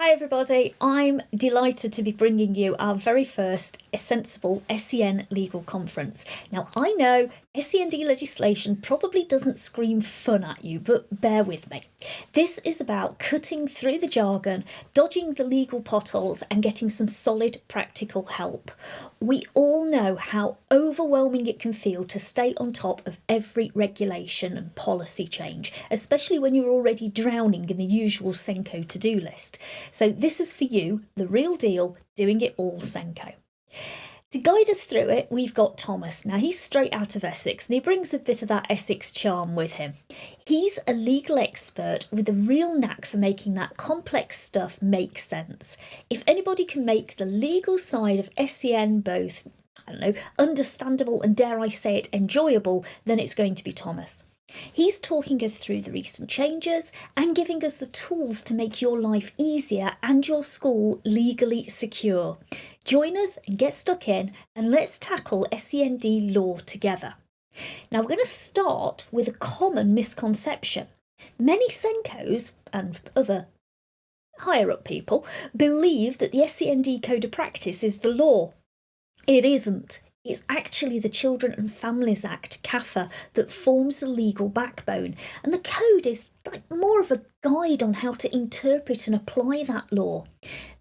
Hi everybody, I'm delighted to be bringing you our very first Sensible SEN Legal Conference. Now I know SEND legislation probably doesn't scream fun at you, but bear with me. This is about cutting through the jargon, dodging the legal potholes and getting some solid practical help. We all know how overwhelming it can feel to stay on top of every regulation and policy change, especially when you're already drowning in the usual SENCO to-do list. So this is for you, the real deal, doing it all SENCO. To guide us through it, we've got Thomas. Now, he's straight out of Essex and he brings a bit of that Essex charm with him. He's a legal expert with a real knack for making that complex stuff make sense. If anybody can make the legal side of SEN both, understandable and, dare I say it, enjoyable, then it's going to be Thomas. He's talking us through the recent changes and giving us the tools to make your life easier and your school legally secure. Join us and get stuck in and let's tackle SEND law together. Now we're going to start with a common misconception. Many SENCOs and other higher up people believe that the SEND Code of Practice is the law. It isn't. It's actually the Children and Families Act, CAFA, that forms the legal backbone. And the code is like more of a guide on how to interpret and apply that law.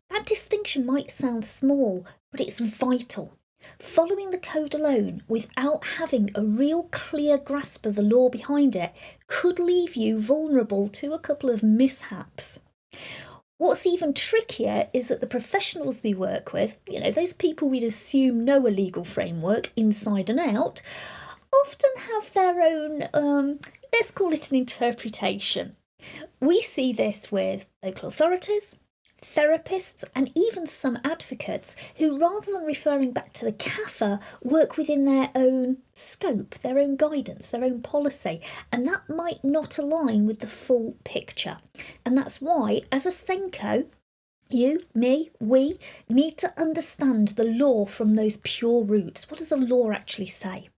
That distinction might sound small, but it's vital. Following the code alone, without having a real clear grasp of the law behind it, could leave you vulnerable to a couple of mishaps. What's even trickier is that the professionals we work with, those people we'd assume know a legal framework inside and out, often have their own, let's call it an interpretation. We see this with local authorities, therapists and even some advocates who, rather than referring back to the CAFA, work within their own scope, their own guidance, their own policy, and that might not align with the full picture. And that's why, as a SENCO, you, me, we need to understand the law from those pure roots. What does the law actually say?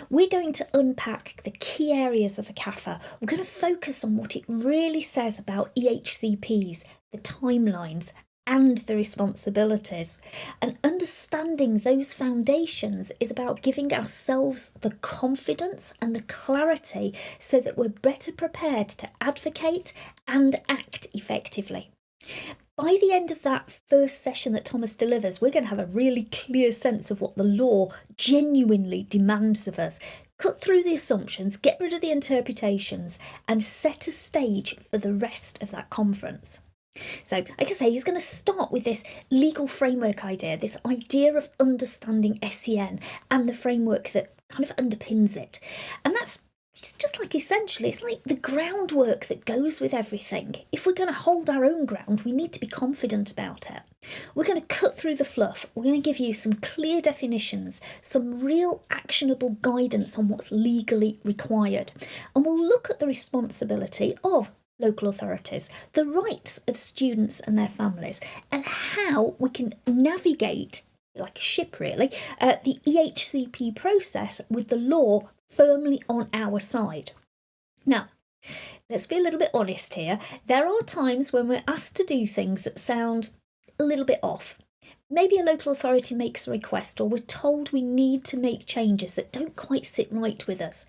We're going to unpack the key areas of the CAFA. We're going to focus on what it really says about EHCPs, the timelines and the responsibilities. And understanding those foundations is about giving ourselves the confidence and the clarity so that we're better prepared to advocate and act effectively. By the end of that first session that Thomas delivers, we're going to have a really clear sense of what the law genuinely demands of us. Cut through the assumptions, get rid of the interpretations, and set a stage for the rest of that conference. So, like I say, he's going to start with this legal framework idea, this idea of understanding SEN and the framework that kind of underpins it. And that's just like essentially, it's like the groundwork that goes with everything. If we're going to hold our own ground, we need to be confident about it. We're going to cut through the fluff. We're going to give you some clear definitions, some real actionable guidance on what's legally required. And we'll look at the responsibility of local authorities, the rights of students and their families, and how we can navigate, like a ship really, the EHCP process with the law firmly on our side. Now, let's be a little bit honest here. There are times when we're asked to do things that sound a little bit off. Maybe a local authority makes a request or we're told we need to make changes that don't quite sit right with us.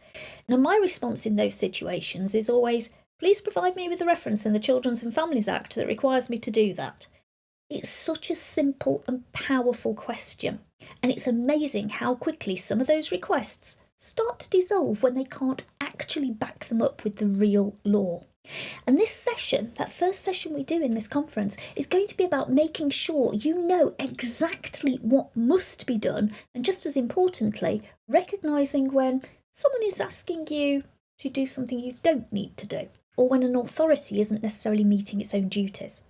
Now, my response in those situations is always, please provide me with the reference in the Children's and Families Act that requires me to do that. It's such a simple and powerful question, and it's amazing how quickly some of those requests start to dissolve when they can't actually back them up with the real law. And this session, that first session we do in this conference, is going to be about making sure you know exactly what must be done, and just as importantly, recognising when someone is asking you to do something you don't need to do, or when an authority isn't necessarily meeting its own duties.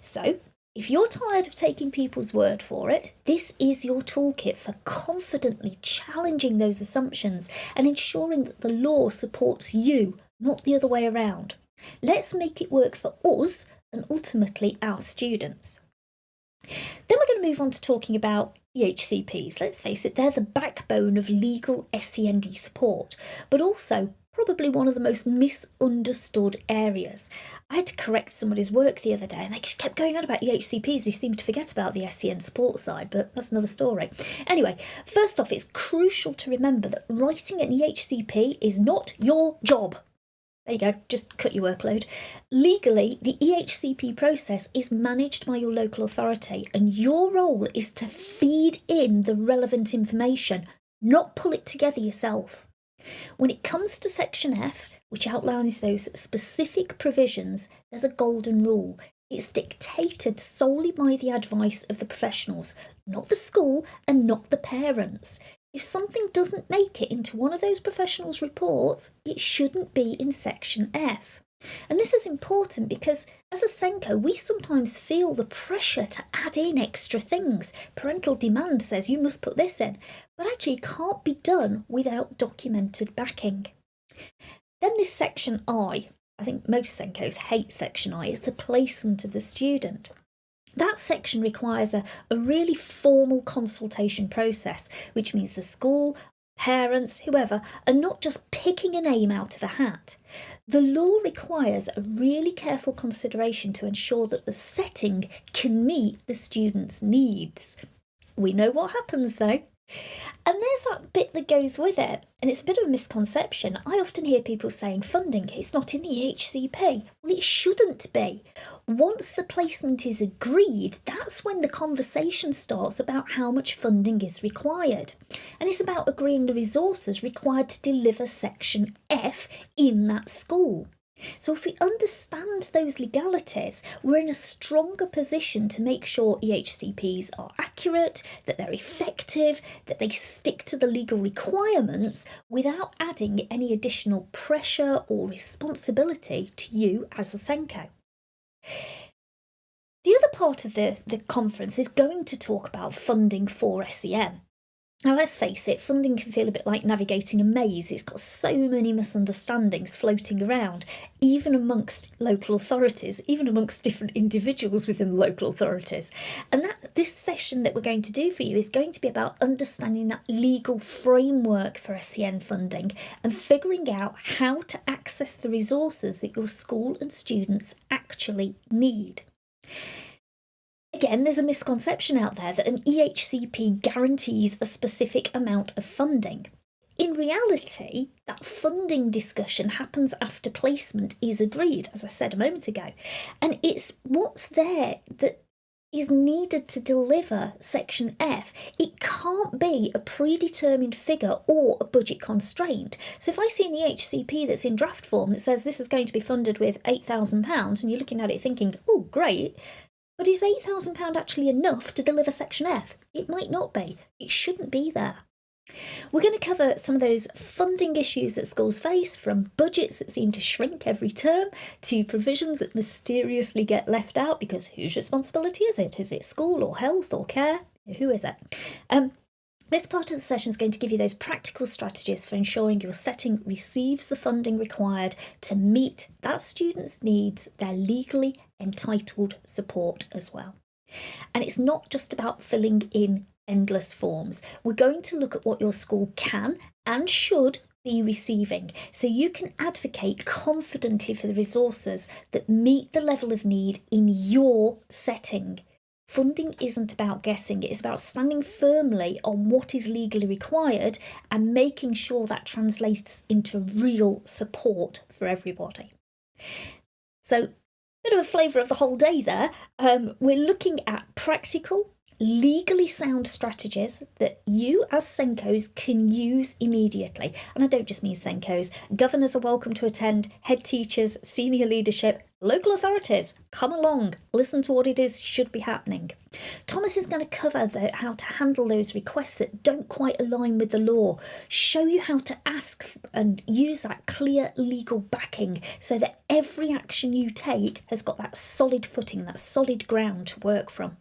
So, if you're tired of taking people's word for it, this is your toolkit for confidently challenging those assumptions and ensuring that the law supports you, not the other way around. Let's make it work for us and ultimately our students. Then we're going to move on to talking about EHCPs. Let's face it, they're the backbone of legal SEND support, but also probably one of the most misunderstood areas. I had to correct somebody's work the other day and they just kept going on about EHCPs. They seemed to forget about the SEN support side, but that's another story. Anyway, first off, it's crucial to remember that writing an EHCP is not your job. There you go, just cut your workload. Legally, the EHCP process is managed by your local authority, and your role is to feed in the relevant information, not pull it together yourself. When it comes to Section F, which outlines those specific provisions, there's a golden rule. It's dictated solely by the advice of the professionals, not the school and not the parents. If something doesn't make it into one of those professionals' reports, it shouldn't be in Section F. And this is important because as a SENCO, we sometimes feel the pressure to add in extra things. Parental demand says you must put this in, but actually it can't be done without documented backing. Then this Section I think most SENCOs hate Section I, it's the placement of the student. That section requires a really formal consultation process, which means the school, parents, whoever, are not just picking a name out of a hat. The law requires a really careful consideration to ensure that the setting can meet the student's needs. We know what happens though. And there's that bit that goes with it, and it's a bit of a misconception. I often hear people saying funding, it's not in the HCP. Well, it shouldn't be. Once the placement is agreed, that's when the conversation starts about how much funding is required. And it's about agreeing the resources required to deliver Section F in that school. So if we understand those legalities, we're in a stronger position to make sure EHCPs are accurate, that they're effective, that they stick to the legal requirements without adding any additional pressure or responsibility to you as a SENCO. The other part of the conference is going to talk about funding for SEN. Now, let's face it, funding can feel a bit like navigating a maze. It's got so many misunderstandings floating around, even amongst local authorities, even amongst different individuals within local authorities. And this session that we're going to do for you is going to be about understanding that legal framework for SEN funding and figuring out how to access the resources that your school and students actually need. Again, there's a misconception out there that an EHCP guarantees a specific amount of funding. In reality, that funding discussion happens after placement is agreed, as I said a moment ago, and it's what's there that is needed to deliver Section F. It can't be a predetermined figure or a budget constraint. So if I see an EHCP that's in draft form that says this is going to be funded with £8,000 and you're looking at it thinking, oh, great, but is £8,000 actually enough to deliver Section F? It might not be. It shouldn't be there. We're going to cover some of those funding issues that schools face, from budgets that seem to shrink every term to provisions that mysteriously get left out because whose responsibility is it? Is it school or health or care? Who is it? This part of the session is going to give you those practical strategies for ensuring your setting receives the funding required to meet that student's needs, their legally entitled support as well. And it's not just about filling in endless forms. We're going to look at what your school can and should be receiving, so you can advocate confidently for the resources that meet the level of need in your setting. Funding isn't about guessing, it's about standing firmly on what is legally required and making sure that translates into real support for everybody. So, bit of a flavour of the whole day there. We're looking at practical, legally sound strategies that you as SENCOs can use immediately. And I don't just mean SENCOs. Governors are welcome to attend, head teachers, senior leadership, local authorities, come along, listen to what it is should be happening. Thomas is going to cover how to handle those requests that don't quite align with the law, show you how to ask and use that clear legal backing so that every action you take has got that solid footing, that solid ground to work from.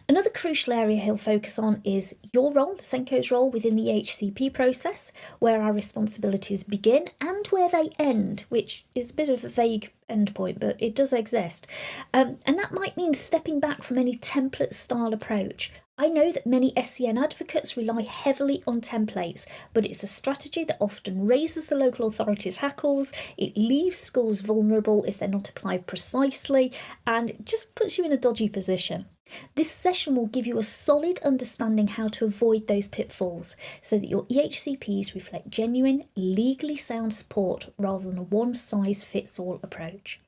Another crucial area he'll focus on is your role, the SENCO's role within the HCP process, where our responsibilities begin and where they end, which is a bit of a vague endpoint, but it does exist. And that might mean stepping back from any template-style approach. I know that many SEN advocates rely heavily on templates, but it's a strategy that often raises the local authorities' hackles, it leaves schools vulnerable if they're not applied precisely, and it just puts you in a dodgy position. This session will give you a solid understanding how to avoid those pitfalls so that your EHCPs reflect genuine, legally sound support rather than a one-size-fits-all approach.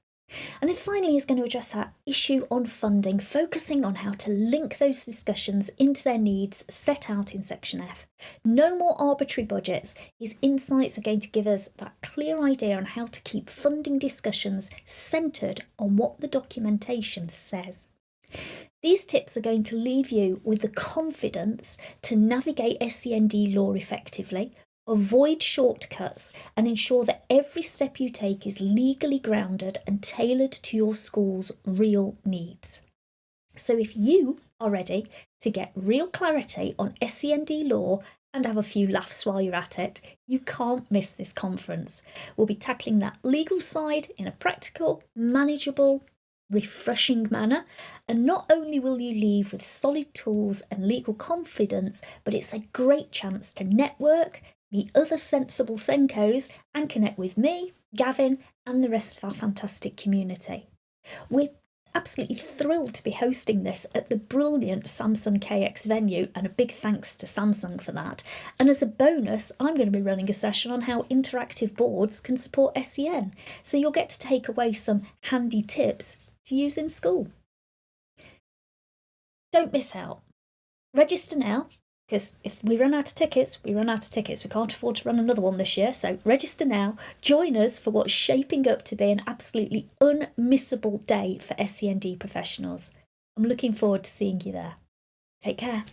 And then finally, is going to address that issue on funding, focusing on how to link those discussions into their needs set out in Section F. No more arbitrary budgets. His insights are going to give us that clear idea on how to keep funding discussions centred on what the documentation says. These tips are going to leave you with the confidence to navigate SEND law effectively, avoid shortcuts, and ensure that every step you take is legally grounded and tailored to your school's real needs. So if you are ready to get real clarity on SEND law and have a few laughs while you're at it, you can't miss this conference. We'll be tackling that legal side in a practical, manageable, refreshing manner, and not only will you leave with solid tools and legal confidence, but it's a great chance to network, meet other sensible SENCOs, and connect with me, Gavin, and the rest of our fantastic community. We're absolutely thrilled to be hosting this at the brilliant Samsung KX venue, and a big thanks to Samsung for that. And as a bonus, I'm going to be running a session on how interactive boards can support SEN, so you'll get to take away some handy tips to use in school. Don't miss out. Register now, because if we run out of tickets, we run out of tickets. We can't afford to run another one this year, so register now. Join us for what's shaping up to be an absolutely unmissable day for SEND professionals. I'm looking forward to seeing you there. Take care.